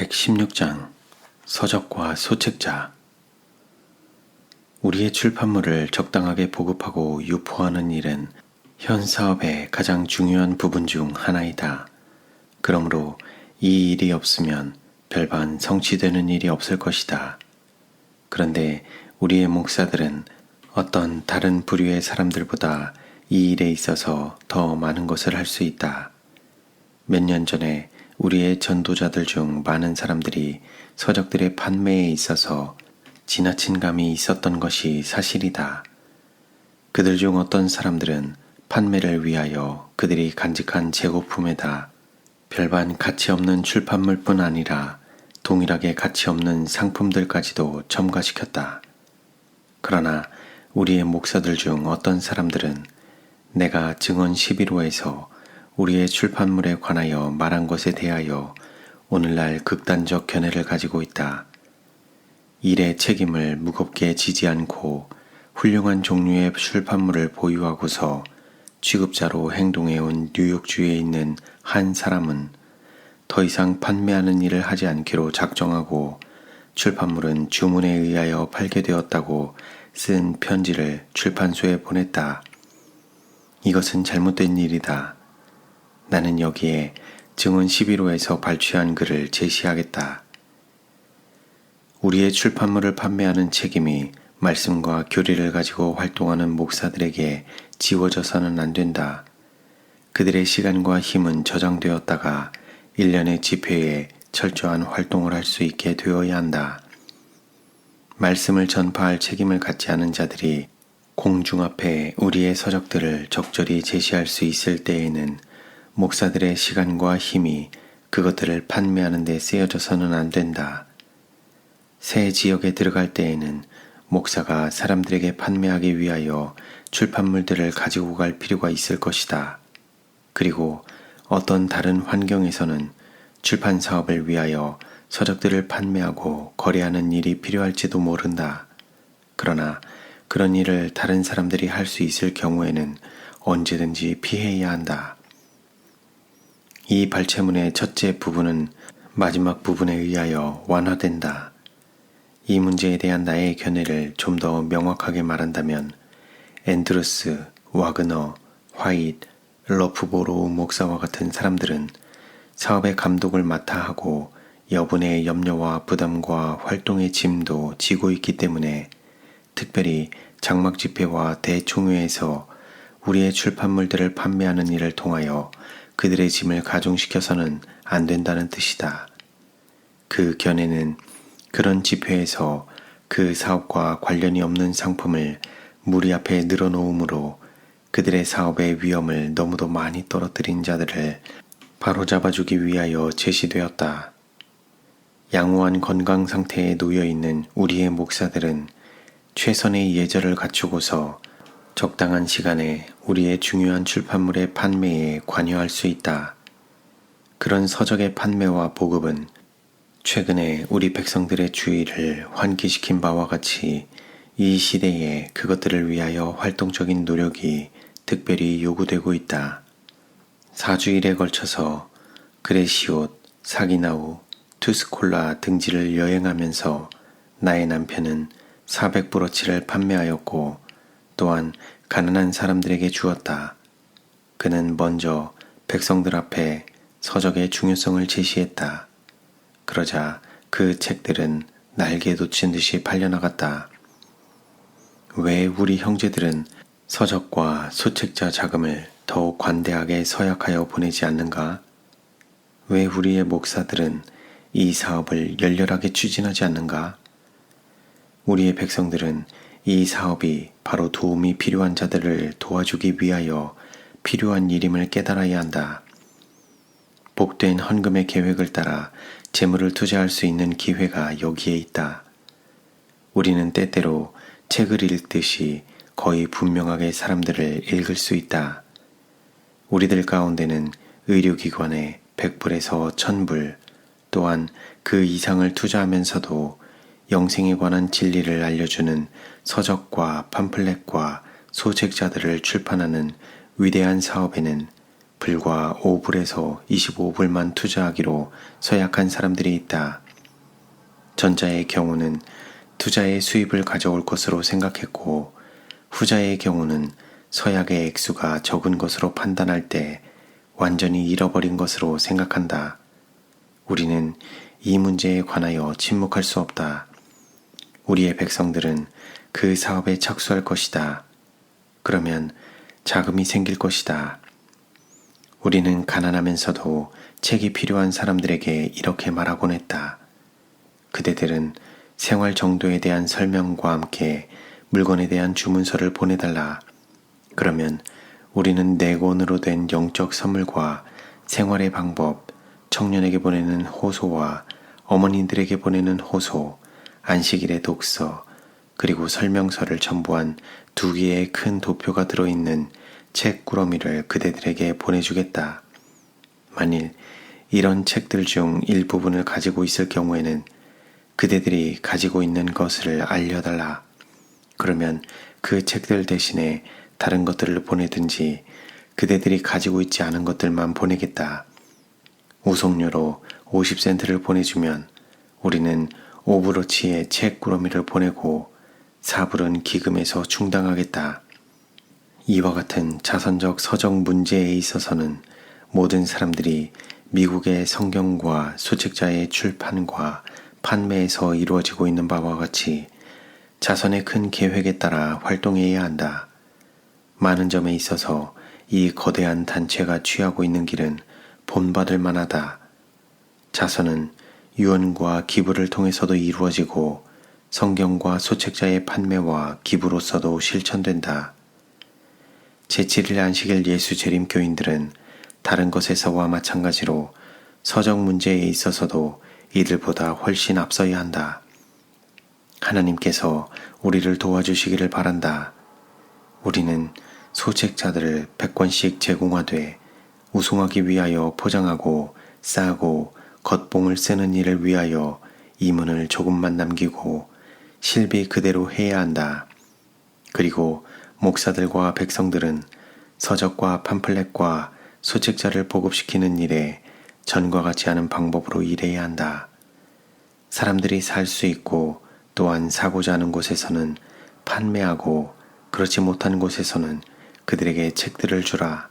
116장 서적과 소책자. 우리의 출판물을 적당하게 보급하고 유포하는 일은 현 사업의 가장 중요한 부분 중 하나이다. 그러므로 이 일이 없으면 별반 성취되는 일이 없을 것이다. 그런데 우리의 목사들은 어떤 다른 부류의 사람들보다 이 일에 있어서 더 많은 것을 할 수 있다. 몇 년 전에 우리의 전도자들 중 많은 사람들이 서적들의 판매에 있어서 지나친 감이 있었던 것이 사실이다. 그들 중 어떤 사람들은 판매를 위하여 그들이 간직한 재고품에다 별반 가치 없는 출판물뿐 아니라 동일하게 가치 없는 상품들까지도 첨가시켰다. 그러나 우리의 목사들 중 어떤 사람들은 내가 증언 11호에서 우리의 출판물에 관하여 말한 것에 대하여 오늘날 극단적 견해를 가지고 있다. 일의 책임을 무겁게 지지 않고 훌륭한 종류의 출판물을 보유하고서 취급자로 행동해온 뉴욕주에 있는 한 사람은 더 이상 판매하는 일을 하지 않기로 작정하고 출판물은 주문에 의하여 팔게 되었다고 쓴 편지를 출판소에 보냈다. 이것은 잘못된 일이다. 나는 여기에 증언 11호에서 발췌한 글을 제시하겠다. 우리의 출판물을 판매하는 책임이 말씀과 교리를 가지고 활동하는 목사들에게 지워져서는 안 된다. 그들의 시간과 힘은 저장되었다가 1년의 집회에 철저한 활동을 할 수 있게 되어야 한다. 말씀을 전파할 책임을 갖지 않은 자들이 공중 앞에 우리의 서적들을 적절히 제시할 수 있을 때에는 목사들의 시간과 힘이 그것들을 판매하는 데 쓰여져서는 안 된다. 새 지역에 들어갈 때에는 목사가 사람들에게 판매하기 위하여 출판물들을 가지고 갈 필요가 있을 것이다. 그리고 어떤 다른 환경에서는 출판 사업을 위하여 서적들을 판매하고 거래하는 일이 필요할지도 모른다. 그러나 그런 일을 다른 사람들이 할 수 있을 경우에는 언제든지 피해야 한다. 이 발췌문의 첫째 부분은 마지막 부분에 의하여 완화된다. 이 문제에 대한 나의 견해를 좀 더 명확하게 말한다면 앤드루스, 와그너, 화이트, 러프보로우 목사와 같은 사람들은 사업의 감독을 맡아 하고 여분의 염려와 부담과 활동의 짐도 지고 있기 때문에 특별히 장막 집회와 대총회에서 우리의 출판물들을 판매하는 일을 통하여 그들의 짐을 가중시켜서는 안 된다는 뜻이다. 그 견해는 그런 집회에서 그 사업과 관련이 없는 상품을 무리 앞에 늘어놓음으로 그들의 사업의 위험을 너무도 많이 떨어뜨린 자들을 바로잡아주기 위하여 제시되었다. 양호한 건강 상태에 놓여있는 우리의 목사들은 최선의 예절을 갖추고서 적당한 시간에 우리의 중요한 출판물의 판매에 관여할 수 있다. 그런 서적의 판매와 보급은 최근에 우리 백성들의 주의를 환기시킨 바와 같이 이 시대에 그것들을 위하여 활동적인 노력이 특별히 요구되고 있다. 4주일에 걸쳐서 그레시옷, 사기나우, 투스콜라 등지를 여행하면서 나의 남편은 400브로치를 판매하였고 또한 가난한 사람들에게 주었다. 그는 먼저 백성들 앞에 서적의 중요성을 제시했다. 그러자 그 책들은 날개 돋친 듯이 팔려나갔다. 왜 우리 형제들은 서적과 소책자 자금을 더욱 관대하게 서약하여 보내지 않는가? 왜 우리의 목사들은 이 사업을 열렬하게 추진하지 않는가? 우리의 백성들은 이 사업이 바로 도움이 필요한 자들을 도와주기 위하여 필요한 일임을 깨달아야 한다. 복된 헌금의 계획을 따라 재물을 투자할 수 있는 기회가 여기에 있다. 우리는 때때로 책을 읽듯이 거의 분명하게 사람들을 읽을 수 있다. 우리들 가운데는 의료기관에 100불에서 1000불 또한 그 이상을 투자하면서도 영생에 관한 진리를 알려주는 서적과 팜플렛과 소책자들을 출판하는 위대한 사업에는 불과 5불에서 25불만 투자하기로 서약한 사람들이 있다. 전자의 경우는 투자의 수입을 가져올 것으로 생각했고, 후자의 경우는 서약의 액수가 적은 것으로 판단할 때 완전히 잃어버린 것으로 생각한다. 우리는 이 문제에 관하여 침묵할 수 없다. 우리의 백성들은 그 사업에 착수할 것이다. 그러면 자금이 생길 것이다. 우리는 가난하면서도 책이 필요한 사람들에게 이렇게 말하곤 했다. 그대들은 생활 정도에 대한 설명과 함께 물건에 대한 주문서를 보내달라. 그러면 우리는 4권으로 된 영적 선물과 생활의 방법, 청년에게 보내는 호소와 어머니들에게 보내는 호소, 안식일의 독서, 그리고 설명서를 첨부한 2개의 큰 도표가 들어있는 책 꾸러미를 그대들에게 보내주겠다. 만일 이런 책들 중 일부분을 가지고 있을 경우에는 그대들이 가지고 있는 것을 알려달라. 그러면 그 책들 대신에 다른 것들을 보내든지 그대들이 가지고 있지 않은 것들만 보내겠다. 우송료로 50센트를 보내주면 우리는 5불어치의 책 꾸러미를 보내고 4불은 기금에서 충당하겠다. 이와 같은 자선적 서적 문제에 있어서는 모든 사람들이 미국의 성경과 소책자의 출판과 판매에서 이루어지고 있는 바와 같이 자선의 큰 계획에 따라 활동해야 한다. 많은 점에 있어서 이 거대한 단체가 취하고 있는 길은 본받을 만하다. 자선은 유언과 기부를 통해서도 이루어지고 성경과 소책자의 판매와 기부로서도 실천된다. 제7일 안식일 예수 재림 교인들은 다른 것에서와 마찬가지로 서적 문제에 있어서도 이들보다 훨씬 앞서야 한다. 하나님께서 우리를 도와주시기를 바란다. 우리는 소책자들을 100권씩 제공하되 우송하기 위하여 포장하고 싸고 겉봉을 쓰는 일을 위하여 이문을 조금만 남기고 실비 그대로 해야 한다. 그리고 목사들과 백성들은 서적과 팜플렛과 소책자를 보급시키는 일에 전과 같지 않은 방법으로 일해야 한다. 사람들이 살 수 있고 또한 사고자 하는 곳에서는 판매하고 그렇지 못한 곳에서는 그들에게 책들을 주라.